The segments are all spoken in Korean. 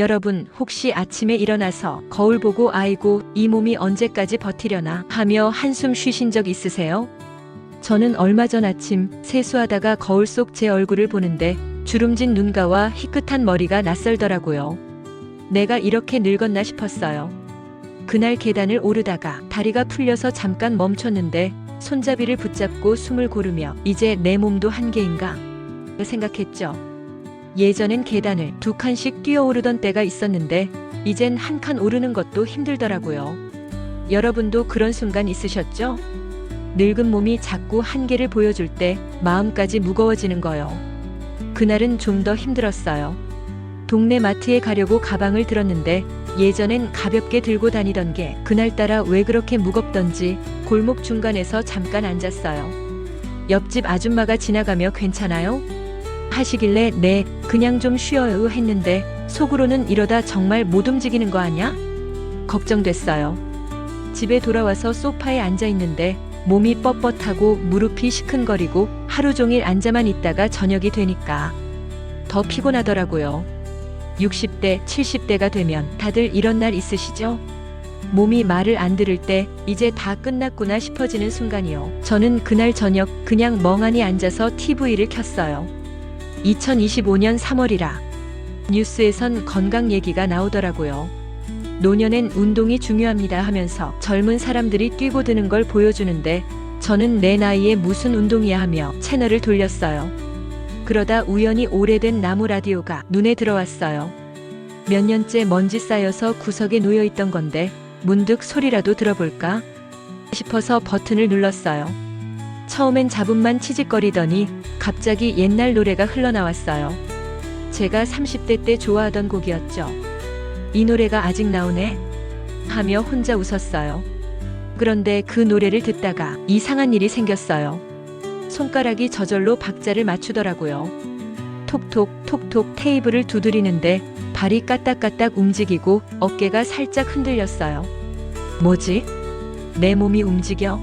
여러분 혹시 아침에 일어나서 거울 보고 아이고 이 몸이 언제까지 버티려나 하며 한숨 쉬신 적 있으세요? 저는 얼마 전 아침 세수하다가 거울 속 제 얼굴을 보는데 주름진 눈가와 희끗한 머리가 낯설더라고요. 내가 이렇게 늙었나 싶었어요. 그날 계단을 오르다가 다리가 풀려서 잠깐 멈췄는데 손잡이를 붙잡고 숨을 고르며 이제 내 몸도 한계인가 생각했죠. 예전엔 계단을 2칸씩 뛰어오르던 때가 있었는데 이젠 한 칸 오르는 것도 힘들더라고요. 여러분도 그런 순간 있으셨죠? 늙은 몸이 자꾸 한계를 보여줄 때 마음까지 무거워지는 거요. 그날은 좀 더 힘들었어요. 동네 마트에 가려고 가방을 들었는데 예전엔 가볍게 들고 다니던 게 그날따라 왜 그렇게 무겁던지 골목 중간에서 잠깐 앉았어요. 옆집 아줌마가 지나가며 괜찮아요? 하시길래 네, 그냥 좀 쉬어요 했는데 속으로는 이러다 정말 못 움직이는 거 아냐? 걱정됐어요. 집에 돌아와서 소파에 앉아 있는데 몸이 뻣뻣하고 무릎이 시큰거리고 하루 종일 앉아만 있다가 저녁이 되니까 더 피곤하더라고요. 60대, 70대가 되면 다들 이런 날 있으시죠? 몸이 말을 안 들을 때 이제 다 끝났구나 싶어지는 순간이요. 저는 그날 저녁 그냥 멍하니 앉아서 TV를 켰어요. 2025년 3월이라 뉴스에선 건강 얘기가 나오더라고요. 노년엔 운동이 중요합니다 하면서 젊은 사람들이 뛰고 드는 걸 보여주는데 저는 내 나이에 무슨 운동이야 하며 채널을 돌렸어요. 그러다 우연히 오래된 나무 라디오가 눈에 들어왔어요. 몇 년째 먼지 쌓여서 구석에 놓여있던 건데 문득 소리라도 들어볼까 싶어서 버튼을 눌렀어요. 처음엔 잡음만 치직거리더니 갑자기 옛날 노래가 흘러나왔어요. 제가 30대 때 좋아하던 곡이었죠. 이 노래가 아직 나오네 하며 혼자 웃었어요. 그런데 그 노래를 듣다가 이상한 일이 생겼어요. 손가락이 저절로 박자를 맞추더라고요. 톡톡 톡톡 테이블을 두드리는데 발이 까딱까딱 움직이고 어깨가 살짝 흔들렸어요. 뭐지? 내 몸이 움직여?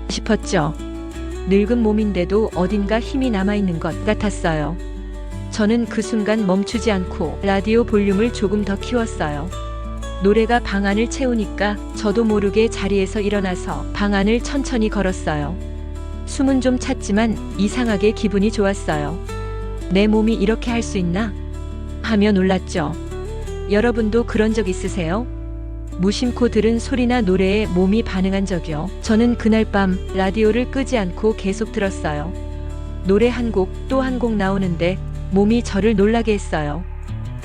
싶었죠. 늙은 몸인데도 어딘가 힘이 남아있는 것 같았어요. 저는 그 순간 멈추지 않고 라디오 볼륨을 조금 더 키웠어요. 노래가 방 안을 채우니까 저도 모르게 자리에서 일어나서 방 안을 천천히 걸었어요. 숨은 좀 찼지만 이상하게 기분이 좋았어요. 내 몸이 이렇게 할 수 있나? 하며 놀랐죠. 여러분도 그런 적 있으세요? 무심코 들은 소리나 노래에 몸이 반응한 적이요. 저는 그날 밤 라디오를 끄지 않고 계속 들었어요. 노래 한 곡 또 한 곡 나오는데 몸이 저를 놀라게 했어요.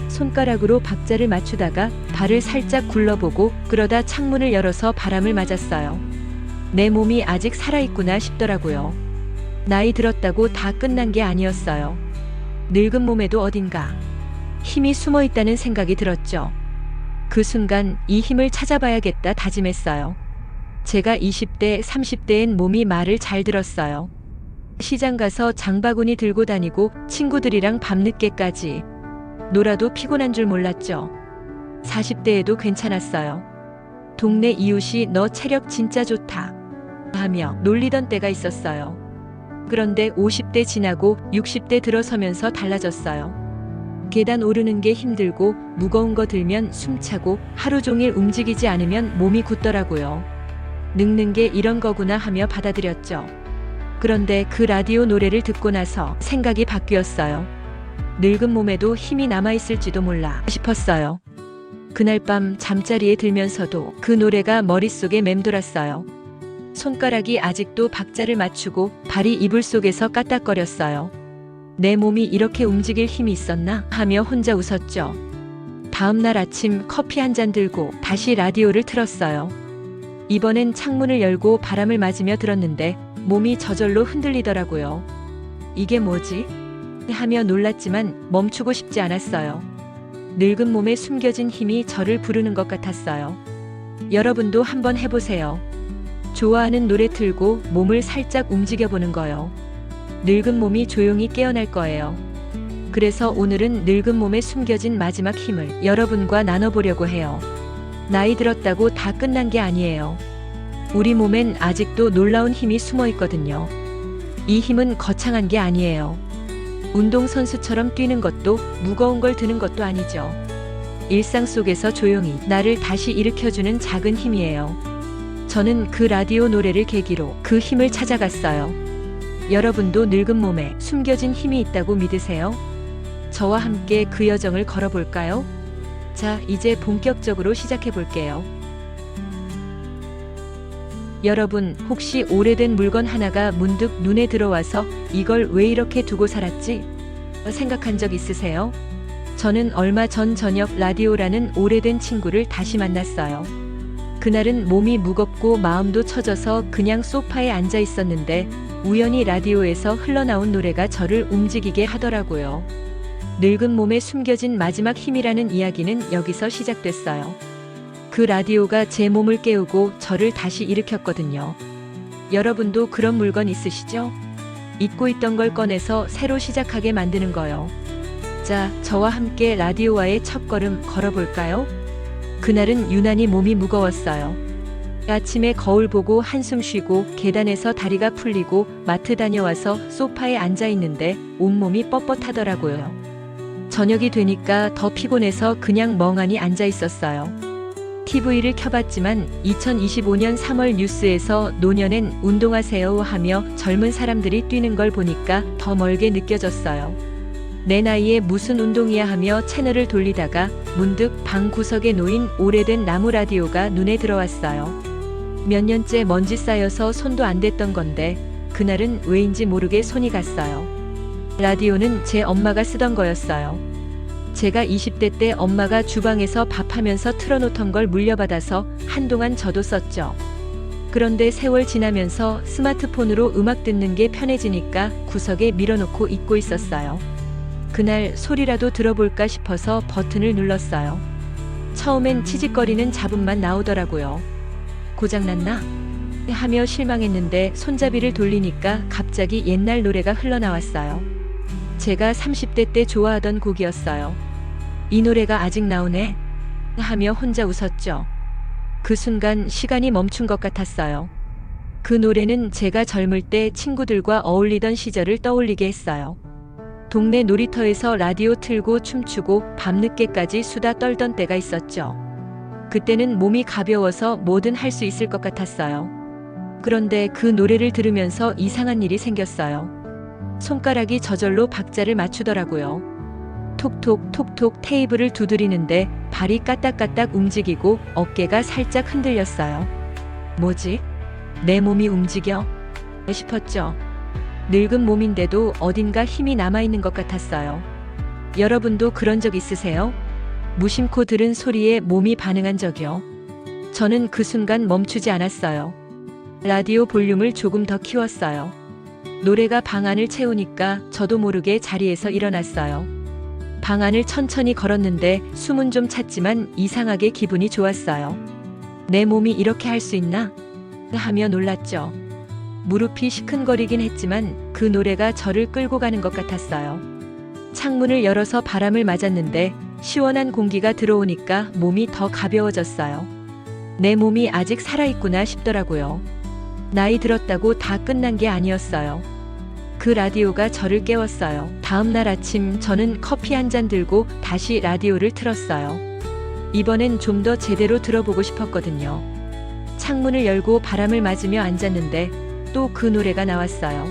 손가락으로 박자를 맞추다가 발을 살짝 굴러보고 그러다 창문을 열어서 바람을 맞았어요. 내 몸이 아직 살아있구나 싶더라고요. 나이 들었다고 다 끝난 게 아니었어요. 늙은 몸에도 어딘가 힘이 숨어 있다는 생각이 들었죠. 그 순간 이 힘을 찾아봐야겠다 다짐했어요. 제가 20대, 30대엔 몸이 말을 잘 들었어요. 시장 가서 장바구니 들고 다니고 친구들이랑 밤늦게까지 놀아도 피곤한 줄 몰랐죠. 40대에도 괜찮았어요. 동네 이웃이 너 체력 진짜 좋다 하며 놀리던 때가 있었어요. 그런데 50대 지나고 60대 들어서면서 달라졌어요. 계단 오르는 게 힘들고 무거운 거 들면 숨차고 하루 종일 움직이지 않으면 몸이 굳더라고요. 늙는 게 이런 거구나 하며 받아들였죠. 그런데 그 라디오 노래를 듣고 나서 생각이 바뀌었어요. 늙은 몸에도 힘이 남아있을지도 몰라 싶었어요. 그날 밤 잠자리에 들면서도 그 노래가 머릿속에 맴돌았어요. 손가락이 아직도 박자를 맞추고 발이 이불 속에서 까딱거렸어요. 내 몸이 이렇게 움직일 힘이 있었나 하며 혼자 웃었죠. 다음날 아침 커피 한 잔 들고 다시 라디오를 틀었어요. 이번엔 창문을 열고 바람을 맞으며 들었는데 몸이 저절로 흔들리더라고요. 이게 뭐지? 하며 놀랐지만 멈추고 싶지 않았어요. 늙은 몸에 숨겨진 힘이 저를 부르는 것 같았어요. 여러분도 한번 해보세요. 좋아하는 노래 틀고 몸을 살짝 움직여보는 거요. 늙은 몸이 조용히 깨어날 거예요. 그래서 오늘은 늙은 몸에 숨겨진 마지막 힘을 여러분과 나눠보려고 해요. 나이 들었다고 다 끝난 게 아니에요. 우리 몸엔 아직도 놀라운 힘이 숨어 있거든요. 이 힘은 거창한 게 아니에요. 운동선수처럼 뛰는 것도 무거운 걸 드는 것도 아니죠. 일상 속에서 조용히 나를 다시 일으켜주는 작은 힘이에요. 저는 그 라디오 노래를 계기로 그 힘을 찾아갔어요. 여러분도 늙은 몸에 숨겨진 힘이 있다고 믿으세요? 저와 함께 그 여정을 걸어볼까요? 자, 이제 본격적으로 시작해 볼게요. 여러분, 혹시 오래된 물건 하나가 문득 눈에 들어와서 이걸 왜 이렇게 두고 살았지? 생각한 적 있으세요? 저는 얼마 전 저녁 라디오라는 오래된 친구를 다시 만났어요. 그날은 몸이 무겁고 마음도 처져서 그냥 소파에 앉아 있었는데 우연히 라디오에서 흘러나온 노래가 저를 움직이게 하더라고요. 늙은 몸에 숨겨진 마지막 힘이라는 이야기는 여기서 시작됐어요. 그 라디오가 제 몸을 깨우고 저를 다시 일으켰거든요. 여러분도 그런 물건 있으시죠? 잊고 있던 걸 꺼내서 새로 시작하게 만드는 거요. 자, 저와 함께 라디오와의 첫걸음 걸어볼까요? 그날은 유난히 몸이 무거웠어요. 아침에 거울 보고 한숨 쉬고 계단에서 다리가 풀리고 마트 다녀와서 소파에 앉아 있는데 온몸이 뻣뻣하더라고요. 저녁이 되니까 더 피곤해서 그냥 멍하니 앉아 있었어요. TV를 켜봤지만 2025년 3월 뉴스에서 노년엔 운동하세요 하며 젊은 사람들이 뛰는 걸 보니까 더 멀게 느껴졌어요. 내 나이에 무슨 운동이야 하며 채널을 돌리다가 문득 방 구석에 놓인 오래된 나무 라디오가 눈에 들어왔어요. 몇 년째 먼지 쌓여서 손도 안 댔던 건데 그날은 왜인지 모르게 손이 갔어요. 라디오는 제 엄마가 쓰던 거였어요. 제가 20대 때 엄마가 주방에서 밥하면서 틀어놓던 걸 물려받아서 한동안 저도 썼죠. 그런데 세월 지나면서 스마트폰으로 음악 듣는 게 편해지니까 구석에 밀어놓고 잊고 있었어요. 그날 소리라도 들어볼까 싶어서 버튼을 눌렀어요. 처음엔 치직거리는 잡음만 나오더라고요. 고장났나? 하며 실망했는데 손잡이를 돌리니까 갑자기 옛날 노래가 흘러나왔어요. 제가 30대 때 좋아하던 곡이었어요. 이 노래가 아직 나오네? 하며 혼자 웃었죠. 그 순간 시간이 멈춘 것 같았어요. 그 노래는 제가 젊을 때 친구들과 어울리던 시절을 떠올리게 했어요. 동네 놀이터에서 라디오 틀고 춤추고 밤늦게까지 수다 떨던 때가 있었죠. 그때는 몸이 가벼워서 뭐든 할 수 있을 것 같았어요. 그런데 그 노래를 들으면서 이상한 일이 생겼어요. 손가락이 저절로 박자를 맞추더라고요. 톡톡 톡톡 테이블을 두드리는데 발이 까딱까딱 움직이고 어깨가 살짝 흔들렸어요. 뭐지? 내 몸이 움직여? 싶었죠. 늙은 몸인데도 어딘가 힘이 남아있는 것 같았어요. 여러분도 그런 적 있으세요? 무심코 들은 소리에 몸이 반응한 적이요. 저는 그 순간 멈추지 않았어요. 라디오 볼륨을 조금 더 키웠어요. 노래가 방 안을 채우니까 저도 모르게 자리에서 일어났어요. 방 안을 천천히 걸었는데 숨은 좀 찼지만 이상하게 기분이 좋았어요. 내 몸이 이렇게 할 수 있나? 하며 놀랐죠. 무릎이 시큰거리긴 했지만 그 노래가 저를 끌고 가는 것 같았어요. 창문을 열어서 바람을 맞았는데 시원한 공기가 들어오니까 몸이 더 가벼워졌어요. 내 몸이 아직 살아있구나 싶더라고요. 나이 들었다고 다 끝난 게 아니었어요. 그 라디오가 저를 깨웠어요. 다음 날 아침 저는 커피 한 잔 들고 다시 라디오를 틀었어요. 이번엔 좀 더 제대로 들어보고 싶었거든요. 창문을 열고 바람을 맞으며 앉았는데 또 그 노래가 나왔어요.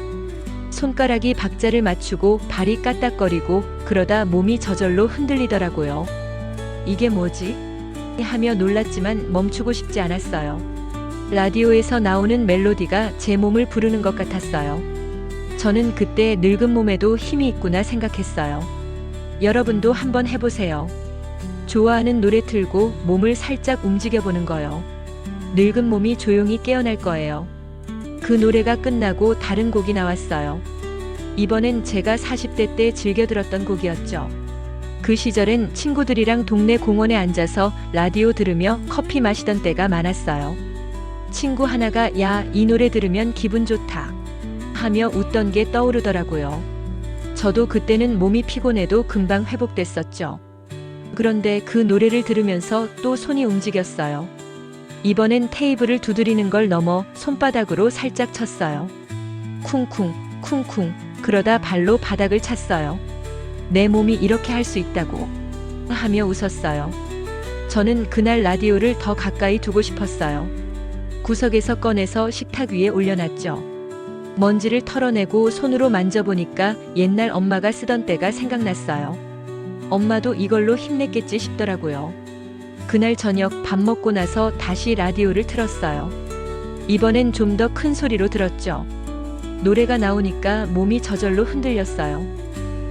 손가락이 박자를 맞추고 발이 까딱거리고 그러다 몸이 저절로 흔들리더라고요. 이게 뭐지? 하며 놀랐지만 멈추고 싶지 않았어요. 라디오에서 나오는 멜로디가 제 몸을 부르는 것 같았어요. 저는 그때 늙은 몸에도 힘이 있구나 생각했어요. 여러분도 한번 해보세요. 좋아하는 노래 틀고 몸을 살짝 움직여보는 거요. 늙은 몸이 조용히 깨어날 거예요. 그 노래가 끝나고 다른 곡이 나왔어요. 이번엔 제가 40대 때 즐겨 들었던 곡이었죠. 그 시절엔 친구들이랑 동네 공원에 앉아서 라디오 들으며 커피 마시던 때가 많았어요. 친구 하나가 야, 이 노래 들으면 기분 좋다 하며 웃던 게 떠오르더라고요. 저도 그때는 몸이 피곤해도 금방 회복됐었죠. 그런데 그 노래를 들으면서 또 손이 움직였어요. 이번엔 테이블을 두드리는 걸 넘어 손바닥으로 살짝 쳤어요. 쿵쿵, 쿵쿵, 그러다 발로 바닥을 찼어요. 내 몸이 이렇게 할 수 있다고 하며 웃었어요. 저는 그날 라디오를 더 가까이 두고 싶었어요. 구석에서 꺼내서 식탁 위에 올려놨죠. 먼지를 털어내고 손으로 만져보니까 옛날 엄마가 쓰던 때가 생각났어요. 엄마도 이걸로 힘냈겠지 싶더라고요. 그날 저녁 밥 먹고 나서 다시 라디오를 틀었어요. 이번엔 좀 더 큰 소리로 들었죠. 노래가 나오니까 몸이 저절로 흔들렸어요.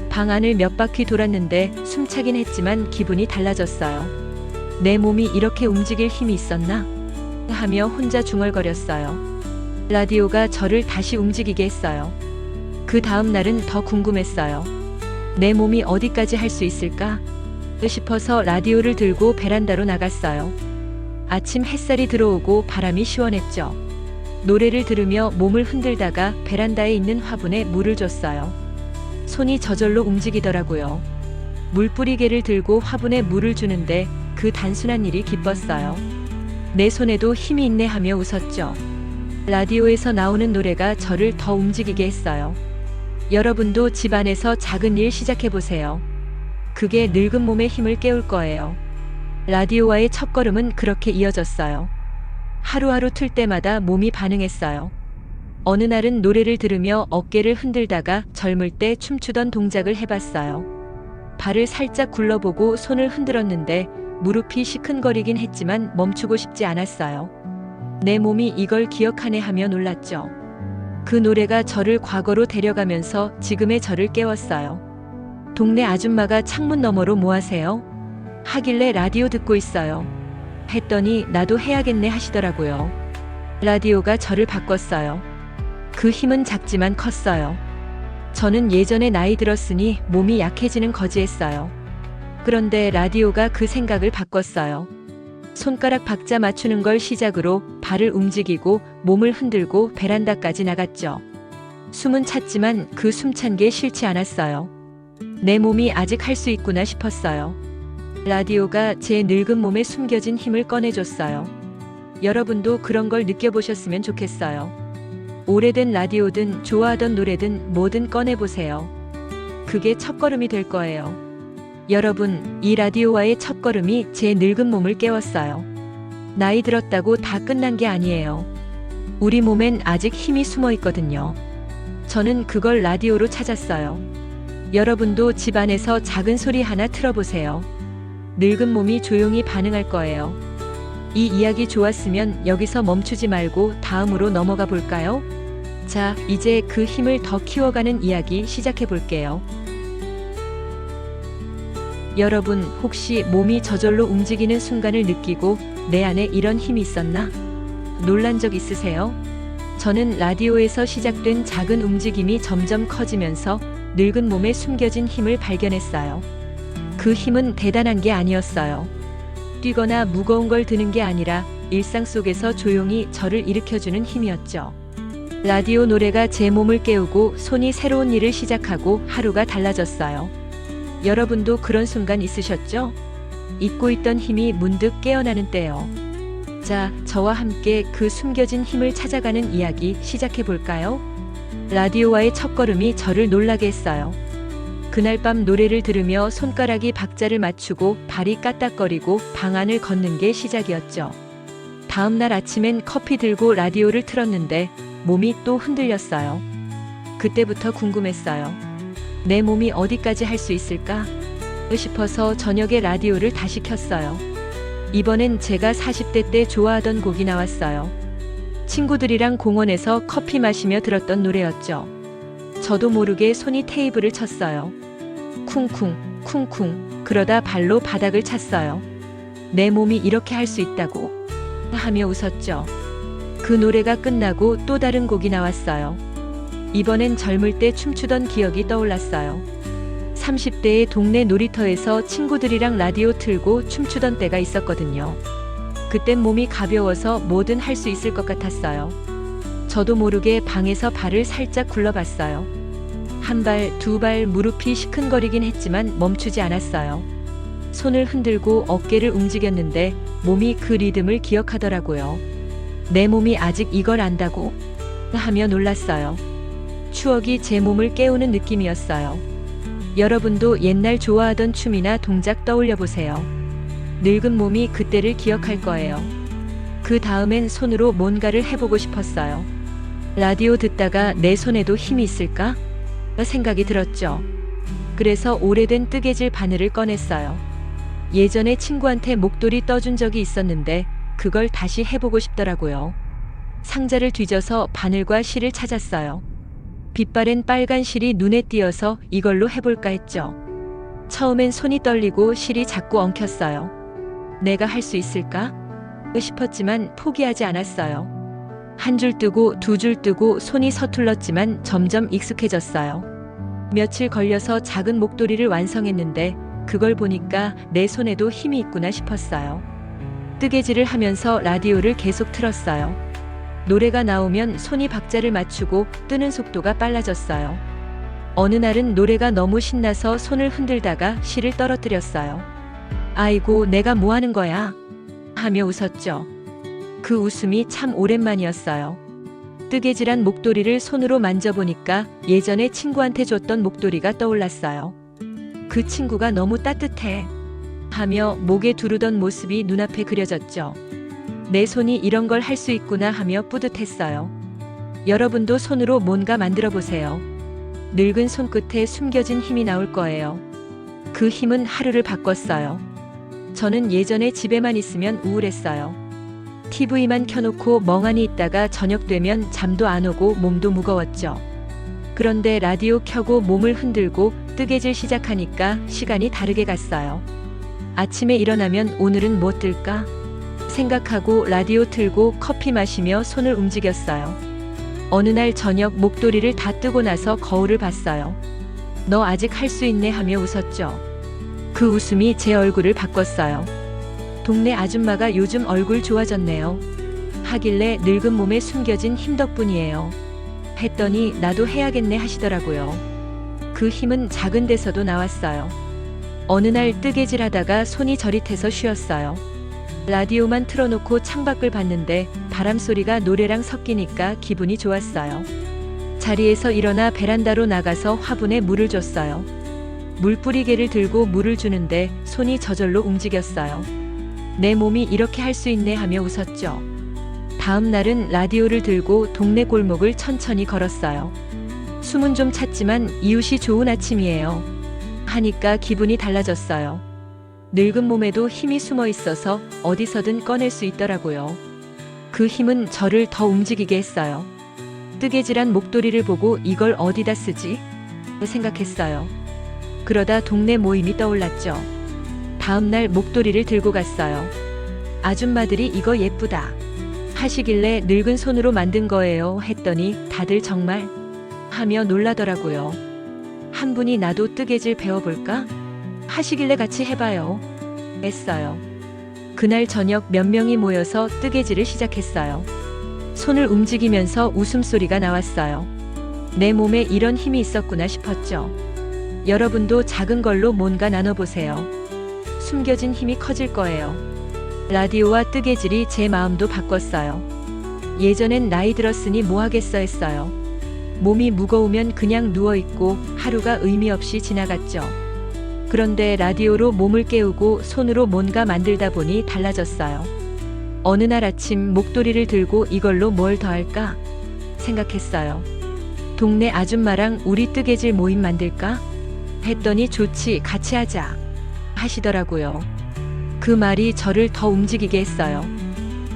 방 안을 몇 바퀴 돌았는데 숨차긴 했지만 기분이 달라졌어요. 내 몸이 이렇게 움직일 힘이 있었나? 하며 혼자 중얼거렸어요. 라디오가 저를 다시 움직이게 했어요. 그 다음 날은 더 궁금했어요. 내 몸이 어디까지 할 수 있을까? 싶어서 라디오를 들고 베란다로 나갔어요. 아침 햇살이 들어오고 바람이 시원했죠. 노래를 들으며 몸을 흔들다가 베란다에 있는 화분에 물을 줬어요. 손이 저절로 움직이더라고요. 물뿌리개를 들고 화분에 물을 주는데 그 단순한 일이 기뻤어요. 내 손에도 힘이 있네 하며 웃었죠. 라디오에서 나오는 노래가 저를 더 움직이게 했어요. 여러분도 집안에서 작은 일 시작해보세요. 그게 늙은 몸의 힘을 깨울 거예요. 라디오와의 첫걸음은 그렇게 이어졌어요. 하루하루 틀 때마다 몸이 반응했어요. 어느 날은 노래를 들으며 어깨를 흔들다가 젊을 때 춤추던 동작을 해봤어요. 발을 살짝 굴러보고 손을 흔들었는데 무릎이 시큰거리긴 했지만 멈추고 싶지 않았어요. 내 몸이 이걸 기억하네 하며 놀랐죠. 그 노래가 저를 과거로 데려가면서 지금의 저를 깨웠어요. 동네 아줌마가 창문 너머로 뭐 하세요? 하길래 라디오 듣고 있어요. 했더니 나도 해야겠네 하시더라고요. 라디오가 저를 바꿨어요. 그 힘은 작지만 컸어요. 저는 예전에 나이 들었으니 몸이 약해지는 거지했어요. 그런데 라디오가 그 생각을 바꿨어요. 손가락 박자 맞추는 걸 시작으로 발을 움직이고 몸을 흔들고 베란다까지 나갔죠. 숨은 찼지만 그 숨찬 게 싫지 않았어요. 내 몸이 아직 할 수 있구나 싶었어요. 라디오가 제 늙은 몸에 숨겨진 힘을 꺼내줬어요. 여러분도 그런 걸 느껴보셨으면 좋겠어요. 오래된 라디오든 좋아하던 노래든 뭐든 꺼내보세요. 그게 첫걸음이 될 거예요. 여러분, 이 라디오와의 첫걸음이 제 늙은 몸을 깨웠어요. 나이 들었다고 다 끝난 게 아니에요. 우리 몸엔 아직 힘이 숨어 있거든요. 저는 그걸 라디오로 찾았어요. 여러분도 집안에서 작은 소리 하나 틀어보세요. 늙은 몸이 조용히 반응할 거예요. 이 이야기 좋았으면 여기서 멈추지 말고 다음으로 넘어가 볼까요? 자, 이제 그 힘을 더 키워가는 이야기 시작해 볼게요. 여러분, 혹시 몸이 저절로 움직이는 순간을 느끼고 내 안에 이런 힘이 있었나? 놀란 적 있으세요? 저는 라디오에서 시작된 작은 움직임이 점점 커지면서 늙은 몸에 숨겨진 힘을 발견했어요. 그 힘은 대단한 게 아니었어요. 뛰거나 무거운 걸 드는 게 아니라 일상 속에서 조용히 저를 일으켜주는 힘이었죠. 라디오 노래가 제 몸을 깨우고 손이 새로운 일을 시작하고 하루가 달라졌어요. 여러분도 그런 순간 있으셨죠? 잊고 있던 힘이 문득 깨어나는 때요. 자, 저와 함께 그 숨겨진 힘을 찾아가는 이야기 시작해 볼까요? 라디오와의 첫걸음이 저를 놀라게 했어요. 그날 밤 노래를 들으며 손가락이 박자를 맞추고 발이 까딱거리고 방 안을 걷는 게 시작이었죠. 다음 날 아침엔 커피 들고 라디오를 틀었는데 몸이 또 흔들렸어요. 그때부터 궁금했어요. 내 몸이 어디까지 할 수 있을까? 싶어서 저녁에 라디오를 다시 켰어요. 이번엔 제가 40대 때 좋아하던 곡이 나왔어요. 친구들이랑 공원에서 커피 마시며 들었던 노래였죠. 저도 모르게 손이 테이블을 쳤어요. 쿵쿵, 쿵쿵. 그러다 발로 바닥을 찼어요. 내 몸이 이렇게 할 수 있다고 하며 웃었죠. 그 노래가 끝나고 또 다른 곡이 나왔어요. 이번엔 젊을 때 춤추던 기억이 떠올랐어요. 30대의 동네 놀이터에서 친구들이랑 라디오 틀고 춤추던 때가 있었거든요. 그땐 몸이 가벼워서 뭐든 할 수 있을 것 같았어요. 저도 모르게 방에서 발을 살짝 굴러봤어요. 한 발, 두 발 무릎이 시큰거리긴 했지만 멈추지 않았어요. 손을 흔들고 어깨를 움직였는데 몸이 그 리듬을 기억하더라고요. 내 몸이 아직 이걸 안다고? 하며 놀랐어요. 추억이 제 몸을 깨우는 느낌이었어요. 여러분도 옛날 좋아하던 춤이나 동작 떠올려 보세요. 늙은 몸이 그때를 기억할 거예요. 그 다음엔 손으로 뭔가를 해보고 싶었어요. 라디오 듣다가 내 손에도 힘이 있을까? 생각이 들었죠. 그래서 오래된 뜨개질 바늘을 꺼냈어요. 예전에 친구한테 목도리 떠준 적이 있었는데 그걸 다시 해보고 싶더라고요. 상자를 뒤져서 바늘과 실을 찾았어요. 빛바랜 빨간 실이 눈에 띄어서 이걸로 해볼까 했죠. 처음엔 손이 떨리고 실이 자꾸 엉켰어요. 내가 할 수 있을까? 싶었지만 포기하지 않았어요. 한 줄 뜨고 두 줄 뜨고 손이 서툴렀지만 점점 익숙해졌어요. 며칠 걸려서 작은 목도리를 완성했는데 그걸 보니까 내 손에도 힘이 있구나 싶었어요. 뜨개질을 하면서 라디오를 계속 틀었어요. 노래가 나오면 손이 박자를 맞추고 뜨는 속도가 빨라졌어요. 어느 날은 노래가 너무 신나서 손을 흔들다가 실을 떨어뜨렸어요. 아이고, 내가 뭐 하는 거야? 하며 웃었죠. 그 웃음이 참 오랜만이었어요. 뜨개질한 목도리를 손으로 만져보니까 예전에 친구한테 줬던 목도리가 떠올랐어요. 그 친구가 너무 따뜻해 하며 목에 두르던 모습이 눈앞에 그려졌죠. 내 손이 이런 걸 할 수 있구나 하며 뿌듯했어요. 여러분도 손으로 뭔가 만들어 보세요. 늙은 손끝에 숨겨진 힘이 나올 거예요. 그 힘은 하루를 바꿨어요. 저는 예전에 집에만 있으면 우울했어요. TV만 켜놓고 멍하니 있다가 저녁 되면 잠도 안 오고 몸도 무거웠죠. 그런데 라디오 켜고 몸을 흔들고 뜨개질 시작하니까 시간이 다르게 갔어요. 아침에 일어나면 오늘은 뭐 뜰까? 생각하고 라디오 틀고 커피 마시며 손을 움직였어요. 어느 날 저녁 목도리를 다 뜨고 나서 거울을 봤어요. 너 아직 할 수 있네 하며 웃었죠. 그 웃음이 제 얼굴을 바꿨어요. 동네 아줌마가 요즘 얼굴 좋아졌네요. 하길래 늙은 몸에 숨겨진 힘 덕분이에요. 했더니 나도 해야겠네 하시더라고요. 그 힘은 작은 데서도 나왔어요. 어느 날 뜨개질 하다가 손이 저릿해서 쉬었어요. 라디오만 틀어놓고 창밖을 봤는데 바람 소리가 노래랑 섞이니까 기분이 좋았어요. 자리에서 일어나 베란다로 나가서 화분에 물을 줬어요. 물뿌리개를 들고 물을 주는데 손이 저절로 움직였어요. 내 몸이 이렇게 할 수 있네 하며 웃었죠. 다음 날은 라디오를 들고 동네 골목을 천천히 걸었어요. 숨은 좀 찼지만 이웃이 좋은 아침이에요 하니까 기분이 달라졌어요. 늙은 몸에도 힘이 숨어 있어서 어디서든 꺼낼 수 있더라고요. 그 힘은 저를 더 움직이게 했어요. 뜨개질한 목도리를 보고 이걸 어디다 쓰지? 생각했어요. 그러다 동네 모임이 떠올랐죠. 다음날 목도리를 들고 갔어요. 아줌마들이 이거 예쁘다 하시길래 늙은 손으로 만든 거예요 했더니 다들 정말 하며 놀라더라고요. 한 분이 나도 뜨개질 배워볼까? 하시길래 같이 해봐요 했어요. 그날 저녁 몇 명이 모여서 뜨개질을 시작했어요. 손을 움직이면서 웃음소리가 나왔어요. 내 몸에 이런 힘이 있었구나 싶었죠. 여러분도 작은 걸로 뭔가 나눠보세요. 숨겨진 힘이 커질 거예요. 라디오와 뜨개질이 제 마음도 바꿨어요. 예전엔 나이 들었으니 뭐 하겠어 했어요. 몸이 무거우면 그냥 누워있고 하루가 의미 없이 지나갔죠. 그런데 라디오로 몸을 깨우고 손으로 뭔가 만들다 보니 달라졌어요. 어느 날 아침 목도리를 들고 이걸로 뭘 더 할까 생각했어요. 동네 아줌마랑 우리 뜨개질 모임 만들까? 했더니 좋지, 같이 하자 하시더라고요. 그 말이 저를 더 움직이게 했어요.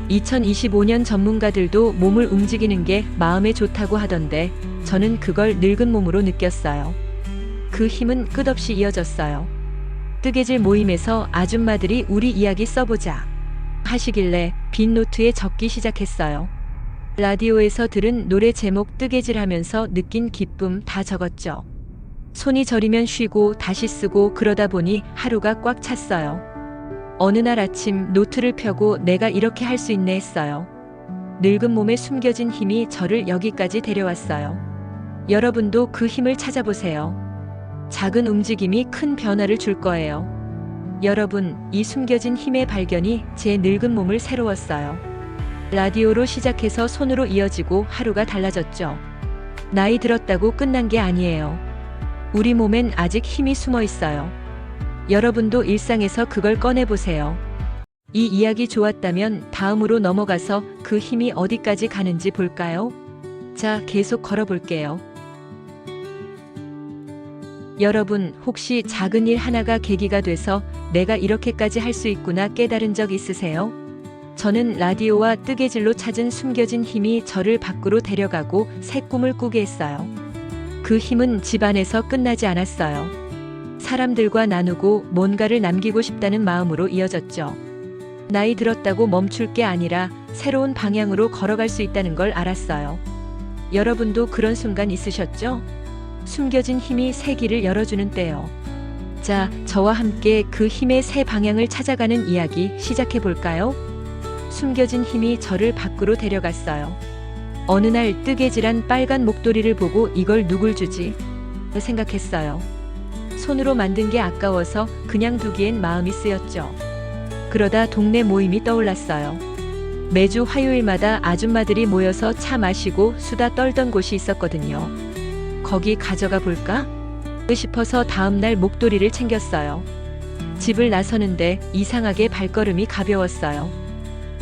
2025년 전문가들도 몸을 움직이는 게 마음에 좋다고 하던데 저는 그걸 늙은 몸으로 느꼈어요. 그 힘은 끝없이 이어졌어요. 뜨개질 모임에서 아줌마들이 우리 이야기 써보자 하시길래 빈 노트에 적기 시작했어요. 라디오에서 들은 노래 제목 뜨개질 하면서 느낀 기쁨 다 적었죠. 손이 저리면 쉬고 다시 쓰고 그러다 보니 하루가 꽉 찼어요. 어느 날 아침 노트를 펴고 내가 이렇게 할 수 있네 했어요. 늙은 몸에 숨겨진 힘이 저를 여기까지 데려왔어요. 여러분도 그 힘을 찾아보세요. 작은 움직임이 큰 변화를 줄 거예요. 여러분, 이 숨겨진 힘의 발견이 제 늙은 몸을 새로웠어요. 라디오로 시작해서 손으로 이어지고 하루가 달라졌죠. 나이 들었다고 끝난 게 아니에요. 우리 몸엔 아직 힘이 숨어 있어요. 여러분도 일상에서 그걸 꺼내보세요. 이 이야기 좋았다면 다음으로 넘어가서 그 힘이 어디까지 가는지 볼까요? 자, 계속 걸어볼게요. 여러분, 혹시 작은 일 하나가 계기가 돼서 내가 이렇게까지 할 수 있구나 깨달은 적 있으세요? 저는 라디오와 뜨개질로 찾은 숨겨진 힘이 저를 밖으로 데려가고 새 꿈을 꾸게 했어요. 그 힘은 집안에서 끝나지 않았어요. 사람들과 나누고 뭔가를 남기고 싶다는 마음으로 이어졌죠. 나이 들었다고 멈출 게 아니라 새로운 방향으로 걸어갈 수 있다는 걸 알았어요. 여러분도 그런 순간 있으셨죠? 숨겨진 힘이 새 길을 열어주는 때요. 자, 저와 함께 그 힘의 새 방향을 찾아가는 이야기 시작해 볼까요? 숨겨진 힘이 저를 밖으로 데려갔어요. 어느 날 뜨개질한 빨간 목도리를 보고 이걸 누굴 주지? 생각했어요. 손으로 만든 게 아까워서 그냥 두기엔 마음이 쓰였죠. 그러다 동네 모임이 떠올랐어요. 매주 화요일마다 아줌마들이 모여서 차 마시고 수다 떨던 곳이 있었거든요. 거기 가져가 볼까? 싶어서 다음날 목도리를 챙겼어요. 집을 나서는데 이상하게 발걸음이 가벼웠어요.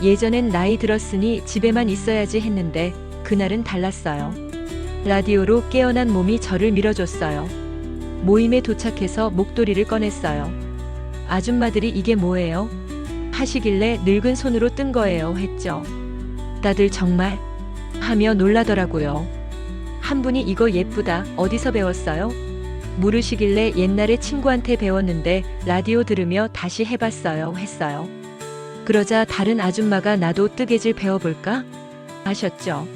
예전엔 나이 들었으니 집에만 있어야지 했는데 그날은 달랐어요. 라디오로 깨어난 몸이 저를 밀어줬어요. 모임에 도착해서 목도리를 꺼냈어요. 아줌마들이 이게 뭐예요? 하시길래 늙은 손으로 뜬 거예요 했죠. 다들 정말? 하며 놀라더라고요. 한 분이 이거 예쁘다 어디서 배웠어요? 물으시길래 옛날에 친구한테 배웠는데 라디오 들으며 다시 해봤어요 했어요. 그러자 다른 아줌마가 나도 뜨개질 배워볼까? 하셨죠.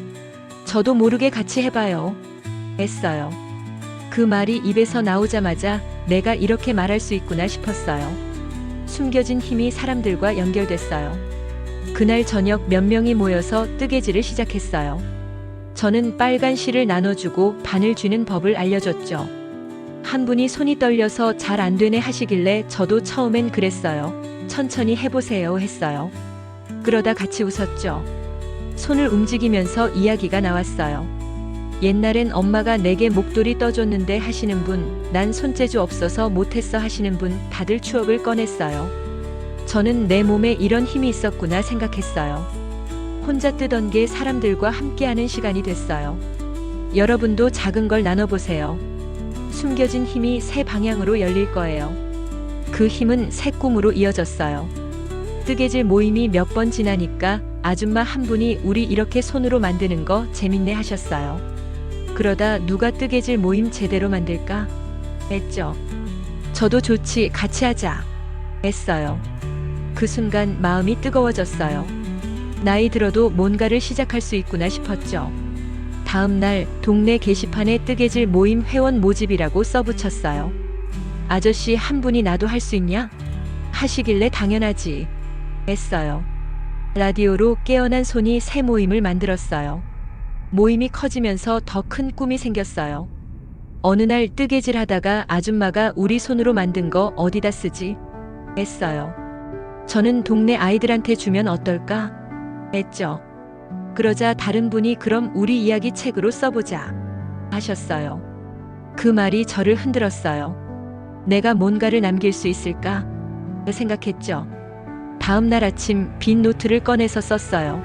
저도 모르게 같이 해봐요 했어요. 그 말이 입에서 나오자마자 내가 이렇게 말할 수 있구나 싶었어요. 숨겨진 힘이 사람들과 연결됐어요. 그날 저녁 몇 명이 모여서 뜨개질을 시작했어요. 저는 빨간 실을 나눠주고 바늘 쥐는 법을 알려줬죠. 한 분이 손이 떨려서 잘 안 되네 하시길래 저도 처음엔 그랬어요. 천천히 해보세요 했어요. 그러다 같이 웃었죠. 손을 움직이면서 이야기가 나왔어요. 옛날엔 엄마가 내게 목도리 떠줬는데 하시는 분, 난 손재주 없어서 못했어 하시는 분, 다들 추억을 꺼냈어요. 저는 내 몸에 이런 힘이 있었구나 생각했어요. 혼자 뜨던 게 사람들과 함께하는 시간이 됐어요. 여러분도 작은 걸 나눠보세요. 숨겨진 힘이 새 방향으로 열릴 거예요. 그 힘은 새 꿈으로 이어졌어요. 뜨개질 모임이 몇 번 지나니까 아줌마 한 분이 우리 이렇게 손으로 만드는 거 재밌네 하셨어요. 그러다 누가 뜨개질 모임 제대로 만들까? 했죠. 저도 좋지 같이 하자 했어요. 그 순간 마음이 뜨거워졌어요. 나이 들어도 뭔가를 시작할 수 있구나 싶었죠. 다음 날 동네 게시판에 뜨개질 모임 회원 모집이라고 써붙였어요. 아저씨 한 분이 나도 할 수 있냐? 하시길래 당연하지 했어요. 라디오로 깨어난 손이 새 모임을 만들었어요. 모임이 커지면서 더 큰 꿈이 생겼어요. 어느 날 뜨개질 하다가 아줌마가 우리 손으로 만든 거 어디다 쓰지? 했어요. 저는 동네 아이들한테 주면 어떨까? 했죠. 그러자 다른 분이 그럼 우리 이야기 책으로 써보자 하셨어요. 그 말이 저를 흔들었어요. 내가 뭔가를 남길 수 있을까? 생각했죠. 다음 날 아침 빈 노트를 꺼내서 썼어요.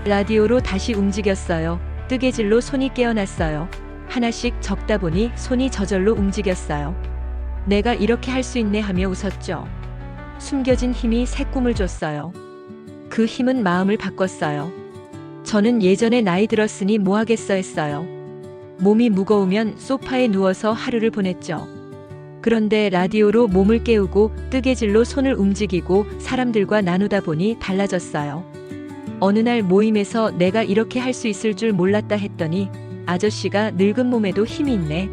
라디오로 다시 움직였어요. 뜨개질로 손이 깨어났어요. 하나씩 적다 보니 손이 저절로 움직였어요. 내가 이렇게 할 수 있네 하며 웃었죠. 숨겨진 힘이 새 꿈을 줬어요. 그 힘은 마음을 바꿨어요. 저는 예전에 나이 들었으니 뭐 하겠어 했어요. 몸이 무거우면 소파에 누워서 하루를 보냈죠. 그런데 라디오로 몸을 깨우고 뜨개질로 손을 움직이고 사람들과 나누다 보니 달라졌어요. 어느 날 모임에서 내가 이렇게 할 수 있을 줄 몰랐다 했더니 아저씨가 늙은 몸에도 힘이 있네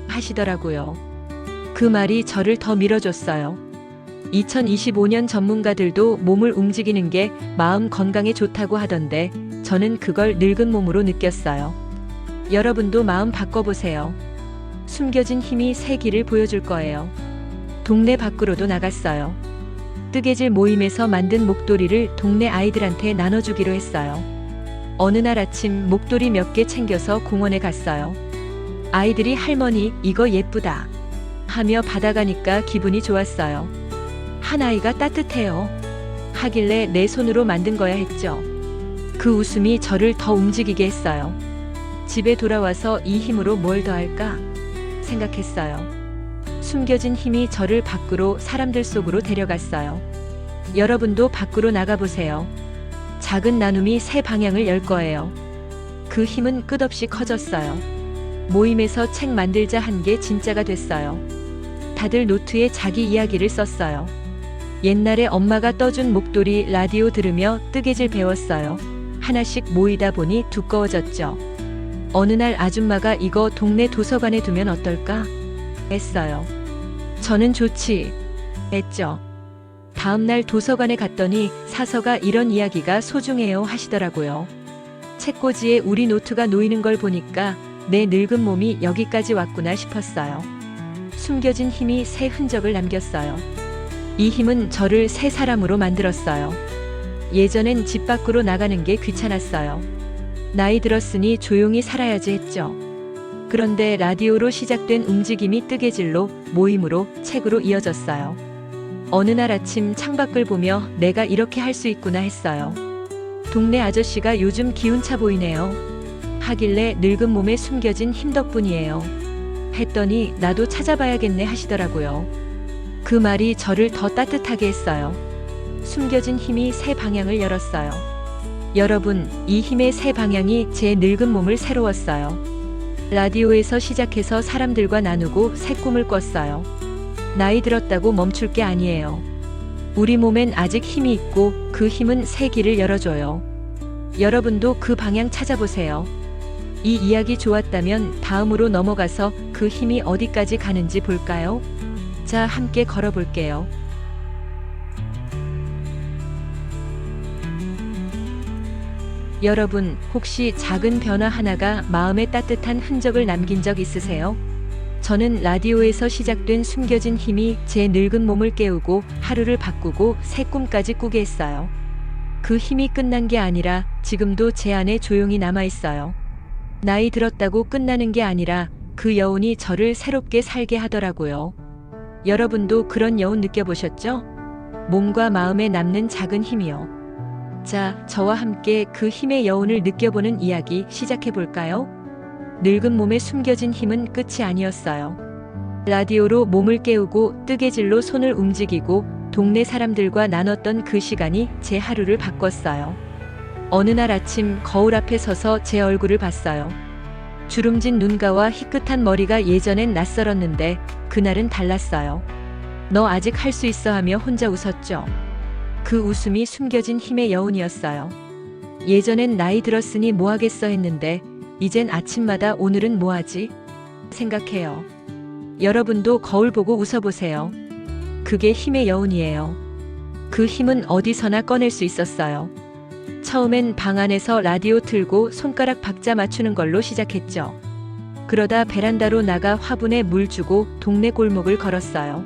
하시더라고요. 그 말이 저를 더 밀어줬어요. 2025년 전문가들도 몸을 움직이는 게 마음 건강에 좋다고 하던데 저는 그걸 늙은 몸으로 느꼈어요. 여러분도 마음 바꿔보세요. 숨겨진 힘이 새 길을 보여줄 거예요. 동네 밖으로도 나갔어요. 뜨개질 모임에서 만든 목도리를 동네 아이들한테 나눠주기로 했어요. 어느 날 아침 목도리 몇 개 챙겨서 공원에 갔어요. 아이들이 할머니 이거 예쁘다 하며 받아가니까 기분이 좋았어요. 한 아이가 따뜻해요 하길래 내 손으로 만든 거야 했죠. 그 웃음이 저를 더 움직이게 했어요. 집에 돌아와서 이 힘으로 뭘 더 할까 생각했어요. 숨겨진 힘이 저를 밖으로 사람들 속으로 데려갔어요. 여러분도 밖으로 나가보세요. 작은 나눔이 새 방향을 열 거예요. 그 힘은 끝없이 커졌어요. 모임에서 책 만들자 한 게 진짜가 됐어요. 다들 노트에 자기 이야기를 썼어요. 옛날에 엄마가 떠준 목도리 라디오 들으며 뜨개질 배웠어요. 하나씩 모이다 보니 두꺼워졌죠. 어느 날 아줌마가 이거 동네 도서관에 두면 어떨까? 했어요. 저는 좋지. 했죠. 다음날 도서관에 갔더니 사서가 이런 이야기가 소중해요 하시더라고요. 책꽂이에 우리 노트가 놓이는 걸 보니까 내 늙은 몸이 여기까지 왔구나 싶었어요. 숨겨진 힘이 새 흔적을 남겼어요. 이 힘은 저를 새 사람으로 만들었어요. 예전엔 집 밖으로 나가는 게 귀찮았어요. 나이 들었으니 조용히 살아야지 했죠. 그런데 라디오로 시작된 움직임이 뜨개질로, 모임으로, 책으로 이어졌어요. 어느 날 아침 창밖을 보며 내가 이렇게 할 수 있구나 했어요. 동네 아저씨가 요즘 기운차 보이네요. 하길래 늙은 몸에 숨겨진 힘 덕분이에요. 했더니 나도 찾아봐야겠네 하시더라고요. 그 말이 저를 더 따뜻하게 했어요. 숨겨진 힘이 새 방향을 열었어요. 여러분, 이 힘의 새 방향이 제 늙은 몸을 새로웠어요. 라디오에서 시작해서 사람들과 나누고 새 꿈을 꿨어요. 나이 들었다고 멈출 게 아니에요. 우리 몸엔 아직 힘이 있고 그 힘은 새 길을 열어줘요. 여러분도 그 방향 찾아보세요. 이 이야기 좋았다면 다음으로 넘어가서 그 힘이 어디까지 가는지 볼까요? 자, 함께 걸어볼게요. 여러분, 혹시 작은 변화 하나가 마음에 따뜻한 흔적을 남긴 적 있으세요? 저는 라디오에서 시작된 숨겨진 힘이 제 늙은 몸을 깨우고 하루를 바꾸고 새 꿈까지 꾸게 했어요. 그 힘이 끝난 게 아니라 지금도 제 안에 조용히 남아있어요. 나이 들었다고 끝나는 게 아니라 그 여운이 저를 새롭게 살게 하더라고요. 여러분도 그런 여운 느껴보셨죠? 몸과 마음에 남는 작은 힘이요. 자, 저와 함께 그 힘의 여운을 느껴보는 이야기 시작해볼까요? 늙은 몸에 숨겨진 힘은 끝이 아니었어요. 라디오로 몸을 깨우고 뜨개질로 손을 움직이고 동네 사람들과 나눴던 그 시간이 제 하루를 바꿨어요. 어느 날 아침 거울 앞에 서서 제 얼굴을 봤어요. 주름진 눈가와 희끗한 머리가 예전엔 낯설었는데 그날은 달랐어요. 너 아직 할 수 있어 하며 혼자 웃었죠. 그 웃음이 숨겨진 힘의 여운이었어요. 예전엔 나이 들었으니 뭐 하겠어 했는데 이젠 아침마다 오늘은 뭐 하지? 생각해요. 여러분도 거울 보고 웃어보세요. 그게 힘의 여운이에요. 그 힘은 어디서나 꺼낼 수 있었어요. 처음엔 방 안에서 라디오 틀고 손가락 박자 맞추는 걸로 시작했죠. 그러다 베란다로 나가 화분에 물 주고 동네 골목을 걸었어요.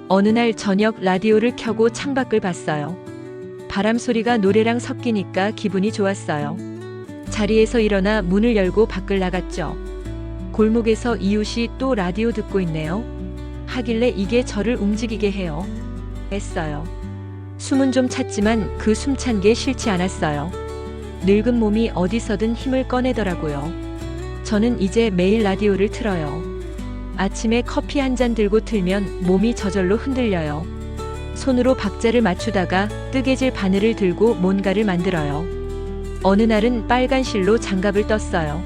어느 날 저녁 라디오를 켜고 창밖을 봤어요. 바람 소리가 노래랑 섞이니까 기분이 좋았어요. 자리에서 일어나 문을 열고 밖을 나갔죠. 골목에서 이웃이 또 라디오 듣고 있네요. 하길래 이게 저를 움직이게 해요. 했어요. 숨은 좀 찼지만 그 숨찬 게 싫지 않았어요. 늙은 몸이 어디서든 힘을 꺼내더라고요. 저는 이제 매일 라디오를 틀어요. 아침에 커피 한 잔 들고 틀면 몸이 저절로 흔들려요. 손으로 박자를 맞추다가 뜨개질 바늘을 들고 뭔가를 만들어요. 어느 날은 빨간 실로 장갑을 떴어요.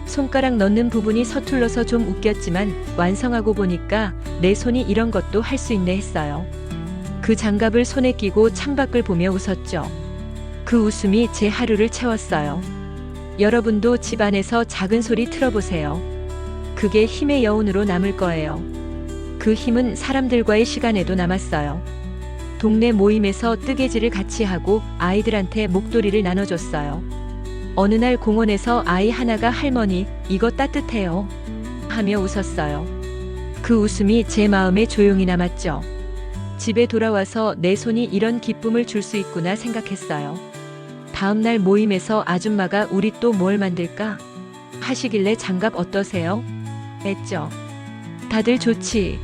손가락 넣는 부분이 서툴러서 좀 웃겼지만 완성하고 보니까 내 손이 이런 것도 할 수 있네 했어요. 그 장갑을 손에 끼고 창밖을 보며 웃었죠. 그 웃음이 제 하루를 채웠어요. 여러분도 집 안에서 작은 소리 틀어보세요. 그게 힘의 여운으로 남을 거예요. 그 힘은 사람들과의 시간에도 남았어요. 동네 모임에서 뜨개질을 같이 하고 아이들한테 목도리를 나눠줬어요. 어느 날 공원에서 아이 하나가 할머니, 이거 따뜻해요. 하며 웃었어요. 그 웃음이 제 마음에 조용히 남았죠. 집에 돌아와서 내 손이 이런 기쁨을 줄 수 있구나 생각했어요. 다음날 모임에서 아줌마가 우리 또 뭘 만들까? 하시길래 장갑 어떠세요? 했죠. 다들 좋지.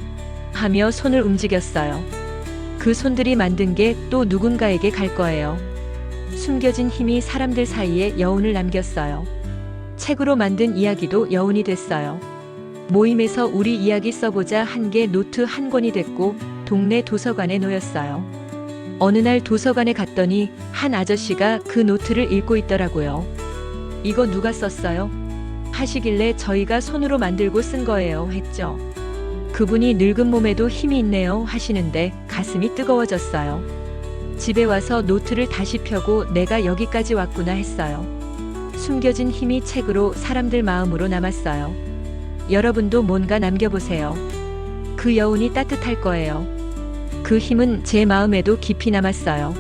하며 손을 움직였어요. 그 손들이 만든 게 또 누군가에게 갈 거예요. 숨겨진 힘이 사람들 사이에 여운을 남겼어요. 책으로 만든 이야기도 여운이 됐어요. 모임에서 우리 이야기 써보자 한 개 노트 한 권이 됐고 동네 도서관에 놓였어요. 어느 날 도서관에 갔더니 한 아저씨가 그 노트를 읽고 있더라고요. 이거 누가 썼어요? 하시길래 저희가 손으로 만들고 쓴 거예요 했죠. 그분이 늙은 몸에도 힘이 있네요 하시는데 가슴이 뜨거워졌어요. 집에 와서 노트를 다시 펴고 내가 여기까지 왔구나 했어요. 숨겨진 힘이 책으로 사람들 마음으로 남았어요. 여러분도 뭔가 남겨보세요. 그 여운이 따뜻할 거예요. 그 힘은 제 마음에도 깊이 남았어요.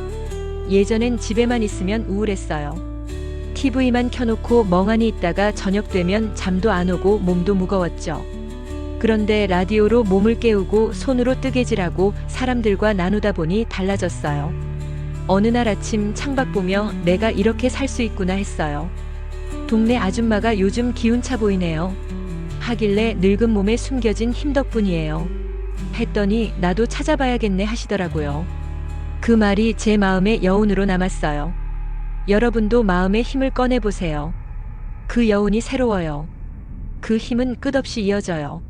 예전엔 집에만 있으면 우울했어요. TV만 켜놓고 멍하니 있다가 저녁 되면 잠도 안 오고 몸도 무거웠죠. 그런데 라디오로 몸을 깨우고 손으로 뜨개질하고 사람들과 나누다 보니 달라졌어요. 어느 날 아침 창밖 보며 내가 이렇게 살 수 있구나 했어요. 동네 아줌마가 요즘 기운차 보이네요. 하길래 늙은 몸에 숨겨진 힘 덕분이에요. 했더니 나도 찾아봐야겠네 하시더라고요. 그 말이 제 마음의 여운으로 남았어요. 여러분도 마음의 힘을 꺼내보세요. 그 여운이 새로워요. 그 힘은 끝없이 이어져요.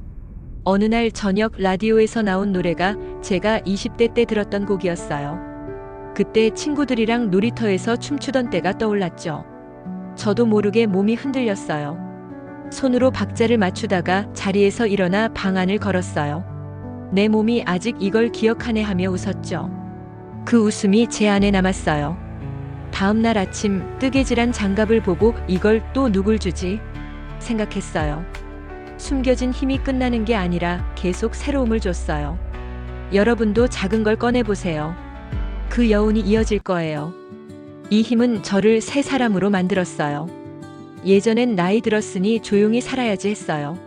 어느 날 저녁 라디오에서 나온 노래가 제가 20대 때 들었던 곡이었어요. 그때 친구들이랑 놀이터에서 춤추던 때가 떠올랐죠. 저도 모르게 몸이 흔들렸어요. 손으로 박자를 맞추다가 자리에서 일어나 방 안을 걸었어요. 내 몸이 아직 이걸 기억하네 하며 웃었죠. 그 웃음이 제 안에 남았어요. 다음 날 아침 뜨개질한 장갑을 보고 이걸 또 누굴 주지? 생각했어요. 숨겨진 힘이 끝나는 게 아니라 계속 새로움을 줬어요. 여러분도 작은 걸 꺼내보세요. 그 여운이 이어질 거예요. 이 힘은 저를 새 사람으로 만들었어요. 예전엔 나이 들었으니 조용히 살아야지 했어요.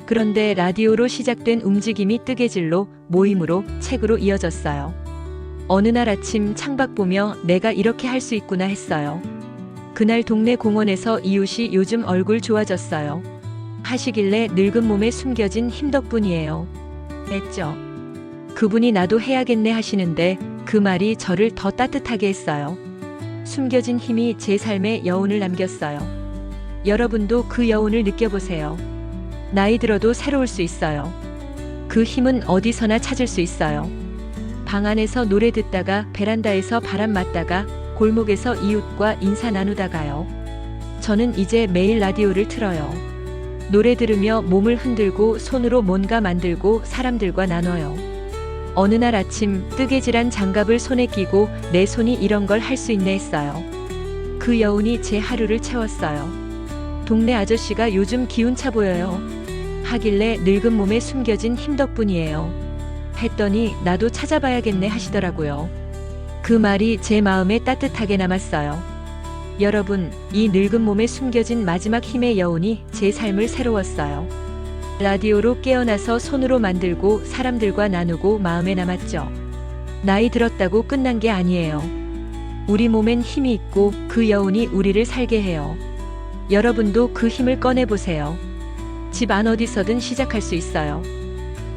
그런데 라디오로 시작된 움직임이 뜨개질로, 모임으로, 책으로 이어졌어요. 어느 날 아침 창밖 보며 내가 이렇게 할 수 있구나 했어요. 그날 동네 공원에서 이웃이 요즘 얼굴 좋아졌어요. 하시길래 늙은 몸에 숨겨진 힘 덕분이에요. 했죠. 그분이 나도 해야겠네 하시는데 그 말이 저를 더 따뜻하게 했어요. 숨겨진 힘이 제 삶에 여운을 남겼어요. 여러분도 그 여운을 느껴보세요. 나이 들어도 새로울 수 있어요. 그 힘은 어디서나 찾을 수 있어요. 방 안에서 노래 듣다가 베란다에서 바람 맞다가 골목에서 이웃과 인사 나누다가요. 저는 이제 매일 라디오를 틀어요. 노래 들으며 몸을 흔들고 손으로 뭔가 만들고 사람들과 나눠요. 어느 날 아침 뜨개질한 장갑을 손에 끼고 내 손이 이런 걸 할 수 있네 했어요. 그 여운이 제 하루를 채웠어요. 동네 아저씨가 요즘 기운차 보여요. 하길래 늙은 몸에 숨겨진 힘 덕분이에요. 했더니 나도 찾아봐야겠네 하시더라고요. 그 말이 제 마음에 따뜻하게 남았어요. 여러분, 이 늙은 몸에 숨겨진 마지막 힘의 여운이 제 삶을 새로웠어요. 라디오로 깨어나서 손으로 만들고 사람들과 나누고 마음에 남았죠. 나이 들었다고 끝난 게 아니에요. 우리 몸엔 힘이 있고 그 여운이 우리를 살게 해요. 여러분도 그 힘을 꺼내보세요. 집 안 어디서든 시작할 수 있어요.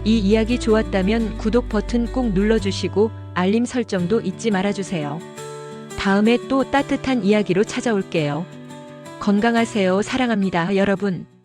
이 이야기 좋았다면 구독 버튼 꼭 눌러주시고 알림 설정도 잊지 말아주세요. 다음에 또 따뜻한 이야기로 찾아올게요. 건강하세요. 사랑합니다, 여러분.